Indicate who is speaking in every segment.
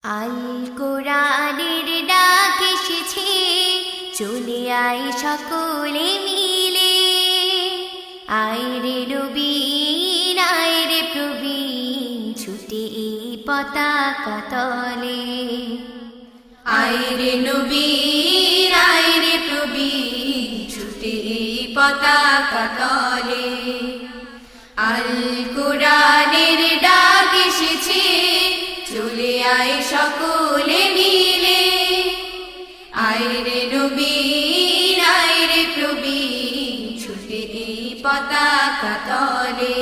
Speaker 1: আল কোরআনের ডাক এসেছে, চলে আয় সকলে মিলে। আয় রে নবীন, আয় রে প্রবীণ, ছুটে এই পতাকা তলে।
Speaker 2: আয় রে নবীন, আয় রে প্রবীণ, ছুটে এই পতাকা তলে। আল কোরআনের ডাক এসেছে, চলে আয় সকলে মিলে। আয় রে নবীন, আয় রে প্রবীণ, ছুটে এই পতাকা তলে।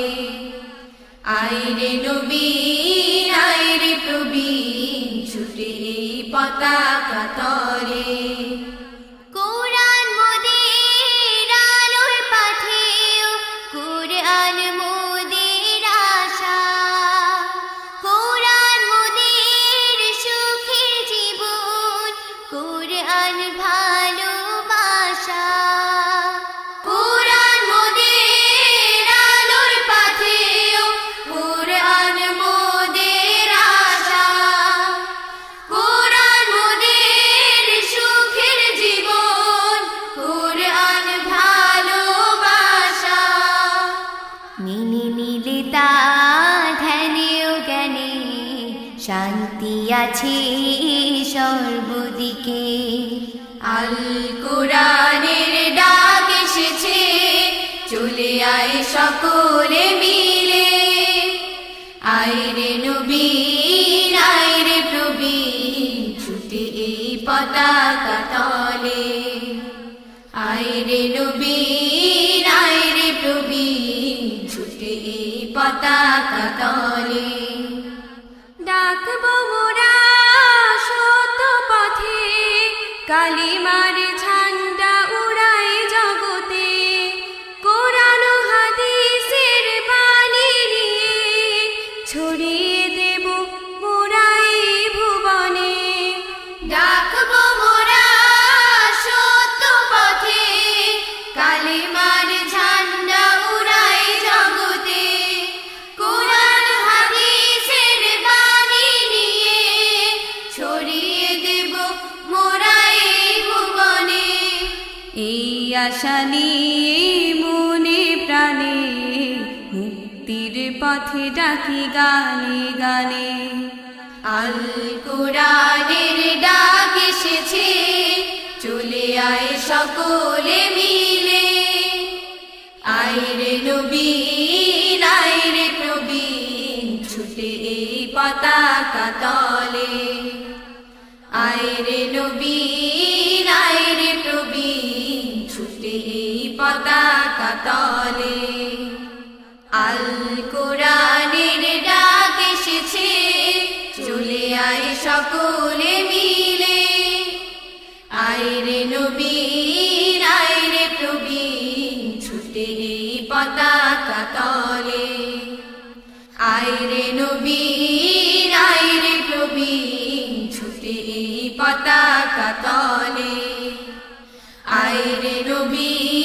Speaker 2: আয় রে নবীন, আয় রে প্রবীণ, ছুটে এই পতাকা তলে।
Speaker 1: কোরআন মোদের আলোর পাথেয়, কোরআন মোদের আশা। কোরআন মোদের সুখের জীবন, কোরআন ভালোবাসা।
Speaker 2: কোরআন মোদের আলোর পাথেয়, কোরআন মোদের আশা। কোরআন মোদের সুখের জীবন, কোরআন ভালোবাসা।
Speaker 1: মিলে মিলে তা ধ্যানে ও জ্ঞানে, শান্তি আছে সর্বদিকে।
Speaker 2: আল কোরআনের ডাক এসেছে, চলে আয় সকলে মিলে। আয় রে নবীন, আয় রে প্রবীণ, ছুটে এই পতাকা তলে। আয় রে নবীন, আয় রে প্রবীণ, ছুটে এই পতাকা তলে। ডাকবো মোরা সত্য পথে, কালিমার ঝান্ডা উড়াই জগতে। কোরআন ও হাদিসের বাণী নিয়ে, ছড়িয়ে দেব মোরা এই ভুবনে। ডাকবো মোরা সত্য পথে, কালিমার ঝান্ডা উড়াই জগতে। কোরআন হাদিসের বাণী নিয়ে, ছড়িয়ে দেব মোরা এই ভুবনে। এই আশা নিয়ে মনে প্রাণে, মুক্তির পথে ডাকি গানে গানে। আল কোরআনের ডাক এসেছে, চলে আয় সকলে মিলে। আয় রে নবীন, আয় রে প্রবীণ, ছুটে এই পতাকা তলে। আয় রে নবীন, আয় রে প্রবীণ, ছুটে এই পতাকা তলে। আল কোরআনের ডাক এসেছে, চলে আয় সকলে মিলে। আয় রে নবীন, আয় রে প্রবীণ, ছুটে এই পতাকা তলে। আয় রে নবীন, আয় রে প্রবীণ, ছুটে এই পতাকা তলে। আয় রে নবীন,